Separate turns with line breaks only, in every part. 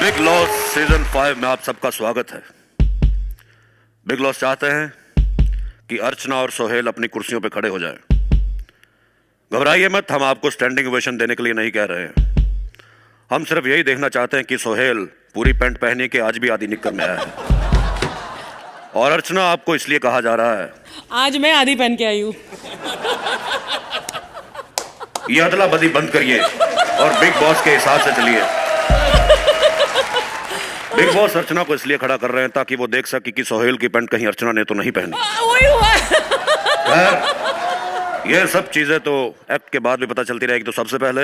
Big loss season 5 में आप सबका स्वागत है। बिग लॉस चाहते हैं कि अर्चना और सोहेल अपनी कुर्सियों पे खड़े हो जाएं। घबराइए मत, हम आपको स्टैंडिंग ओवेशन देने के लिए नहीं कह रहे हैं। हम सिर्फ यही देखना चाहते हैं कि सोहेल पूरी पैंट पहने के आज भी आधी निक्कर में आया है, और अर्चना आपको इसलिए कहा जा रहा है
आज मैं आधी पहन के आई हूँ।
ये अदला बदी बंद करिए और बिग बॉस के हिसाब से चलिए। बिग बॉस अर्चना को इसलिए खड़ा कर रहे हैं ताकि वो देख सके कि सोहेल की पैंट कहीं अर्चना ने तो नहीं पहनी।
वही हुआ।
ये सब चीजें तो एक्ट के बाद भी पता चलती रहेगी। तो सबसे पहले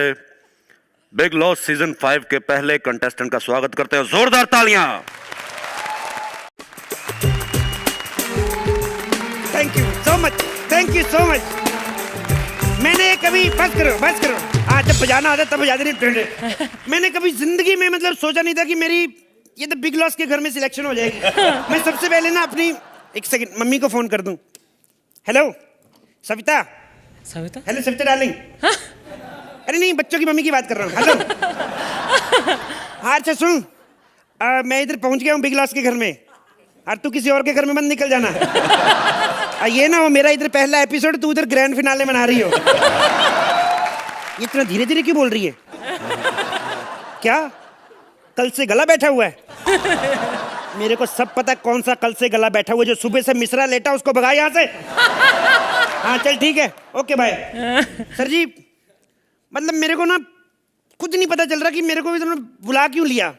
बिग लॉस सीजन 5 के पहले कंटेस्टेंट का स्वागत करते हैं, जोरदार तालियां।
Thank you so much, thank you so much. मैंने कभी बस करो आज जब बजाना आता तब बजा देनी। मैंने कभी जिंदगी में मतलब सोचा नहीं था कि मेरी ये तो बिग लॉस के घर में सिलेक्शन हो जाएगी। मैं सबसे पहले ना अपनी एक सेकंड मम्मी को फोन कर दूं। Hello Savita. Hello Savita darling. अरे नहीं, बच्चों की मम्मी की बात कर रहा हूँ। हेलो। हाँ अच्छा सुन, मैं इधर पहुंच गया हूँ बिग लॉस के घर में, और तू किसी और के घर में मत निकल जाना। ये ना हो मेरा इधर पहला एपिसोड, तू उधर ग्रैंड फिनाले मना रही हो। ये इतना धीरे धीरे क्यों बोल रही है? क्या कल से गला बैठा हुआ है? मेरे को सब पता है कौन सा कल से गला बैठा हुआ है। जो सुबह से मिश्रा लेटा उसको भगा यहाँ से। हाँ चल ठीक है, ओके बाय। सर जी मतलब मेरे को ना खुद नहीं पता चल रहा कि मेरे को इधर बुला क्यों लिया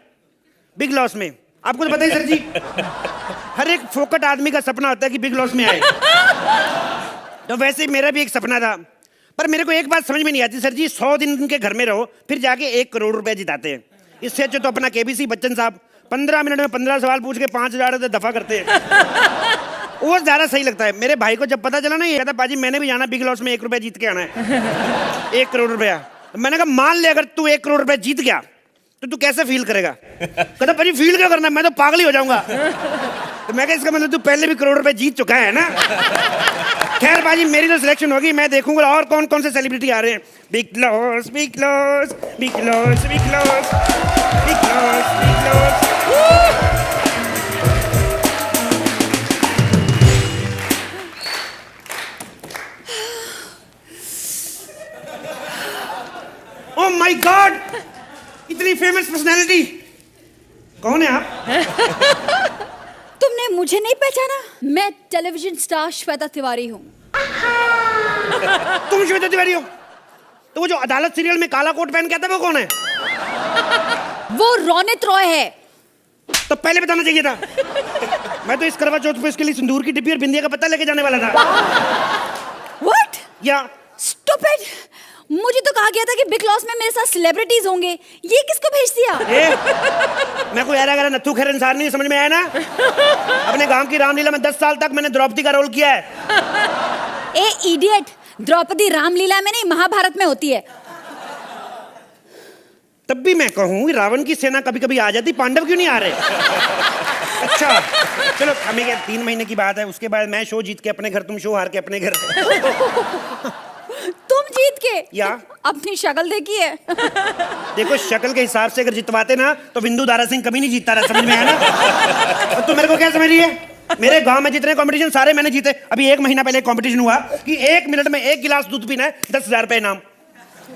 बिग लॉस में। आपको तो पता ही सर जी, हर एक फोकट आदमी का सपना होता है कि बिग लॉस में आए। तो वैसे ही मेरा भी एक सपना था, पर मेरे को एक बात समझ में नहीं आती सर जी, 100 दिन उनके घर में रहो फिर जाके 1 करोड़ रुपए जिताते हैं। इससे अच्छा तो अपना केबीसी बच्चन साहब 15 मिनट में 15 सवाल पूछ के 5,000 दफा करते हैं। वो ज्यादा सही लगता है। मेरे भाई को जब पता चला ना, ये कहता पाजी मैंने भी जाना बिग लॉस में 1 रुपया जीत के आना है। 1 करोड़ रुपया। मैंने कहा मान ले अगर तू 1 करोड़ रुपया जीत गया तो तू कैसे फील करेगा? कहता पाजी फील क्या करना, मैं तो पागल ही हो जाऊंगा। तो मैं कहा इसका मतलब तू पहले भी करोड़ रुपए जीत चुका है ना। खैर बाजी मेरी तो सिलेक्शन होगी, मैं देखूंगा और कौन कौन से सेलिब्रिटी आ रहे हैं। Big loss big loss big loss big loss big loss big loss. Oh my God, इतनी फेमस पर्सनालिटी। कौन है आप?
तुमने मुझे नहीं पहचाना? मैं टेलीविजन स्टार श्वेता तिवारी हूँ।
तुम श्वेता तिवारी हो? तो वो जो अदालत सीरियल में काला कोट पहन के आता है वो कौन है?
वो रोनित रॉय है।
तो पहले बताना चाहिए था। मैं तो इस करवा चौथ पे इसके लिए सिंदूर की डिब्बी और बिंदिया का पत्ता लेके जाने वाला था।
What?
या
Stupid! मुझे तो कहा गया था कि बिग लॉस में मेरे साथ सेलिब्रिटीज होंगे। ये किसको भेज दिया?
मैं कोई ऐरा नत्थू खैर इंसान नहीं, समझ में आया ना? अपने गांव की रामलीला में 10 साल तक मैंने द्रौपदी का रोल किया है।
ए इडियट, द्रौपदी रामलीला में नहीं महाभारत में होती है।
तब भी मैं कहूँ रावण की सेना कभी कभी आ जाती, पांडव क्यों नहीं आ रहे? अच्छा चलो हमें क्या, 3 महीने की बात है, उसके बाद मैं शो जीत के अपने घर, तुम शो हार के अपने घर।
तुम जीत के
या
अपनी शक्ल देखी है?
देखो शक्ल के हिसाब से अगर जितवाते ना तो बिंदु दारा सिंह कभी नहीं जीतता रहा, समझ में आया ना? और तुम मेरे को क्या समझ रही है? मेरे गांव में जितने कंपटीशन सारे मैंने जीते। अभी 1 महीना पहले कंपटीशन हुआ कि 1 मिनट में 1 गिलास दूध पीना है, 10,000 रुपए इनाम।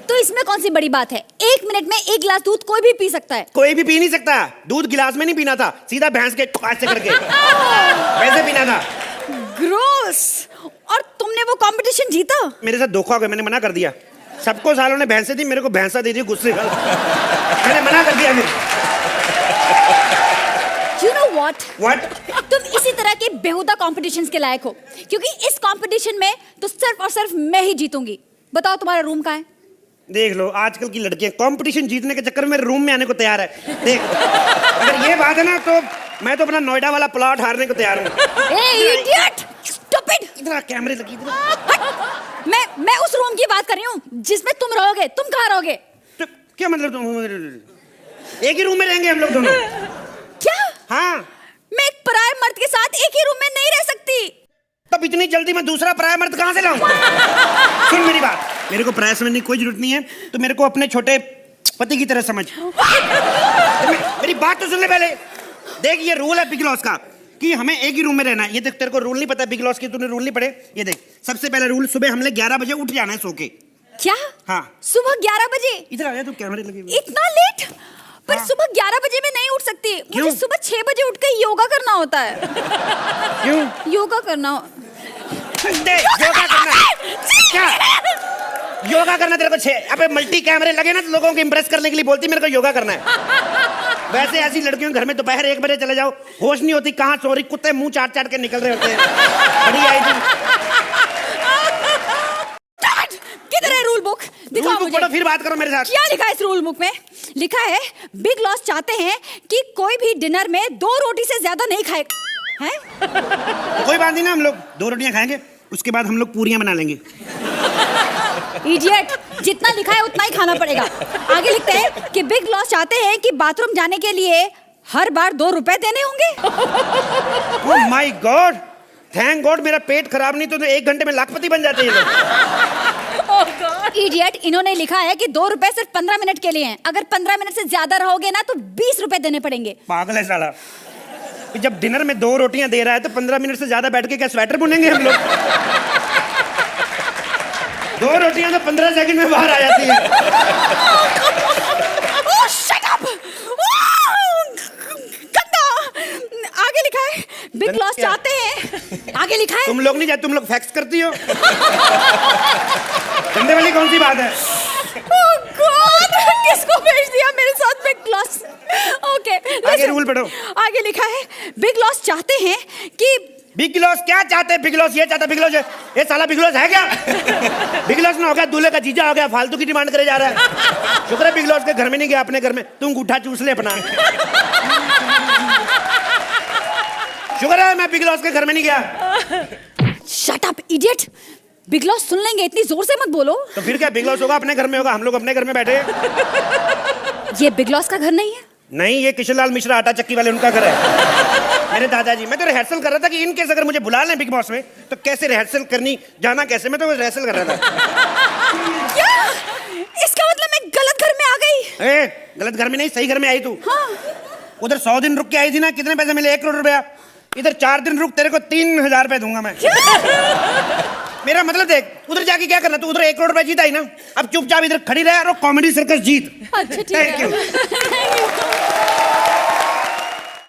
तो इसमें कौन सी बड़ी बात है? 1 मिनट में 1 गिलास दूध कोई भी पी सकता है।
कोई भी पी नहीं सकता। दूध गिलास में नहीं पीना था, सीधा भैंस के हाथ से करके वैसे पीना था।
ग्रोस। और तुमने वो कंपटीशन जीता?
मेरे साथ धोखा हो गया, मैंने मना कर दिया। सबको सालों ने भैंसे दी, मेरे को भैंसा दे दी गुस्से। मैंने मना कर दिया।
You know what?
What?
तुम इसी तरह के बेहुदा कॉम्पिटिशन्स के लायक हो, क्योंकि इस कंपटीशन में तो सिर्फ और सिर्फ मैं ही जीतूंगी। बताओ तुम्हारा रूम कहाँ है?
देख लो आजकल की लड़कियां कंपटीशन जीतने के चक्कर में रूम में आने को तैयार है। देख अगर ये बात है ना तो मैं तो अपना नोएडा वाला प्लॉट हारने को तैयार हूँ।
Idiot, stupid.
इधर कैमरे लगी
मैं उस रूम की बात कर रही हूँ जिसमें तुम रहोगे। तुम कहाँ रहोगे?
तो क्या मतलब तुम एक ही रूम में रहेंगे हम लोग दोनों?
क्या?
हाँ।
मैं एक पराये मर्द के साथ एक ही रूम में नहीं रह सकती।
तब इतनी जल्दी मैं दूसरा पराया मर्द कहाँ से लाऊं? सुन मेरी बात, मेरे को पराया समझने की कोई जरूरत नहीं है। तो मेरे को अपने छोटे पति की तरह समझ। मेरी बात तो सुन ले पहले। देख ये रूल है बिग लॉस का कि हमें एक ही रूम में रहना है। ये देख तेरे को रूल नहीं पता बिग लॉस की, तूने रूल नहीं पढ़े। ये देख सबसे पहला रूल, सुबह हमने 11 बजे उठ जाना है सो के।
क्या?
हाँ
सुबह 11 बजे?
इधर आ जा, तू कैमरे लगे हुए।
इतना लेट? पर
हाँ।
सुबह 11 बजे में नहीं उठ सकती।
क्यों?
मुझे सुबह 6 बजे उठ के योगा करना होता है।
क्यों?
योगा करना
योगा करना क्या? योगा करना तेरे को 6? अबे मल्टी कैमरे लगे ना तो लोगों को इंप्रेस करने के लिए बोलती मेरे को योगा करना है। वैसे ऐसी लड़कियों के घर में दोपहर 1 बजे चले जाओ, होश नहीं होती कहाँ सो रही, कुत्ते मुंह चाट चाट के निकल रहे होते हैं। बड़ी आई थी।
किधर है रूल बुक? दिखाओ मुझे।
पढ़ो फिर बात करो मेरे साथ।
क्या लिखा है इस रूल बुक में? लिखा है बिग लॉस चाहते हैं कि कोई भी डिनर में 2 रोटी से ज्यादा नहीं खाए। हैं?
तो कोई बात नहीं ना, हम लोग 2 रोटियां खाएंगे, उसके बाद हम लोग पूरियां बना लेंगे।
इडियट, जितना लिखा है उतना ही खाना पड़ेगा। आगे लिखते हैं कि बिग लॉस चाहते हैं कि बाथरूम जाने के लिए हर बार 2 रुपए देने होंगे।
Oh my God, thank God मेरा पेट खराब नहीं तो 1 घंटे में लाखपति बन जाते ये लोग।
इडियट, इन्होंने लिखा है कि 2 रुपए सिर्फ 15 मिनट के लिए हैं। अगर 15 मिनट से ज्यादा रहोगे ना तो 20 रुपए देने पड़ेंगे।
पागल है साला। जब डिनर में 2 रोटियां दे रहा है तो 15 मिनट से ज्यादा बैठ के क्या स्वेटर बुनेंगे हम लोग? 2 रोटियां तो 15 सेकंड में बाहर आ जाती है।
ओह शट अप! गंदा! आगे लिखा है बिग लॉस चाहते हैं। आगे लिखा है
तुम लोग नहीं जाते, तुम लोग फैक्स करती हो। गंदे वाली कौन सी बात है?
ओह गॉड, किसको भेज दिया मेरे साथ बिग लॉस? ओके
आगे रूल पढ़ो।
आगे लिखा है बिग लॉस चाहते हैं कि
बिग लॉस क्या चाहते हैं? बिग लॉस ये चाहता है, बिग लॉस ये साला बिग लॉस है क्या? बिग लॉस ना हो गया, दूल्हे का जीजा हो गया, फालतू की डिमांड करे जा रहा है। शुक्र है बिग लॉस के घर में नहीं गया, अपने घर में तुम अंगूठा चूस ले अपना। शुक्र है मैं बिग लॉस के घर में नहीं गया।
Shut up idiot, big loss सुन लेंगे, इतनी जोर से मत बोलो।
तो फिर क्या बिग लॉस होगा अपने घर में होगा, हम लोग अपने घर में बैठे।
ये बिग लॉस का घर नहीं है?
नहीं, ये किशनलाल मिश्रा आटा चक्की वाले उनका घर है। मेरे दादाजी, मैं तो रिहर्सल कर रहा था कि इन केस अगर मुझे बुला लें बिग बॉस में तो कैसे रिहर्सल करनी, जाना कैसे, मैं तो रिहर्सल कर रहा था।
क्या? इसका मतलब मैं गलत घर में आ गई?
ए, गलत घर में नहीं, सही घर में आई तू।
हाँ।
उधर 100 दिन रुक के आई थी ना, कितने पैसे मिले? 1 करोड़ रुपया। इधर 4 दिन रुक, तेरे को 3000 रुपए दूंगा मैं। मेरा मतलब देख, उधर जाके क्या करना, तू उधर 1 करोड़ रुपए जीत आई ना, अब चुपचाप इधर खड़ी रहे और कॉमेडी सर्कस जीत।
अच्छा ठीक है।
Thank you.